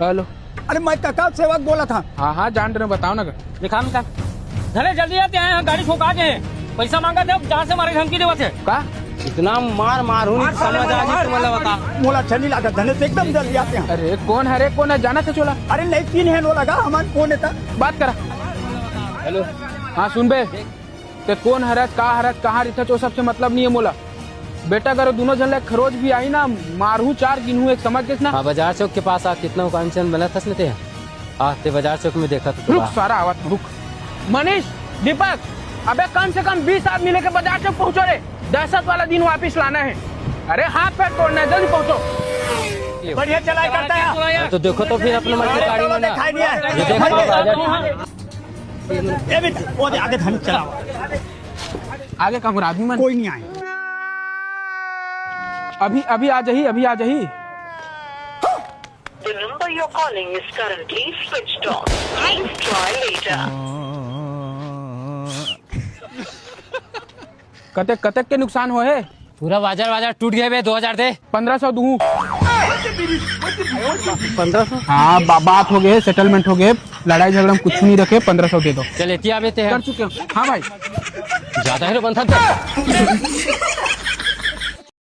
Hello. अरे मैं कका सेवक बोला था। हाँ हाँ जान रहे, बताओ ना। दिखा मिसाल धरे जल्दी आते हैं, गाड़ी ठोका के पैसा मांगा थे, जहाँ से मारे धमकी देवा थे का इतना मार समझ आ गई तुम्हें बता मोला चली लगा धने से एकदम जल्दी आते हैं। अरे कौन है रे, कौन है, जाना था चोला। अरे नहीं तीन है नो लगा हमारे कौन है था बात करा। हेलो हाँ सुन बे, ते कौन हरत का हरत कहाँ रिथा चो सबसे मतलब नहीं है मोला। बेटा अगर दोनों जन ले खरोच भी आई ना, मारू चार गिनू एक, समझ गए ना। हाँ बाजार चौक के पास आ कितना कांचन बना था थे आते बाजार चौक में देखा था। रुक सारा आवाज रुक। मनीष, दीपक, अबे कम से कम 20 आदमी लेके बाजार चौक पहुंचो रे, दहशत वाला दिन वापिस लाना है। अरे हाथ पैर तोड़ना है, जल्दी पहुंचो। बढ़िया चलाई करता है तो देखो तो फिर अपने मन की गाड़ी में ना दिखाई दिया ये देखो ये भी वो आगे धन चलाओ। आगे कम आदमी मन कोई नहीं आए। अभी आ जाही, अभी आ जाही। The number you're calling is currently switched off. Please try later. कतक कतक के नुकसान हो है। पूरा बाजार टूट गया बे, 2000 दे। 1500 दूँ। 1500 हाँ बात हो गए, सेटलमेंट हो गए, लड़ाई झगड़ा में कुछ नहीं रखे, 1500 दे दो। चल इतिया बेते हैं कर चुके हो। हाँ भाई ज्यादा है रो बंधा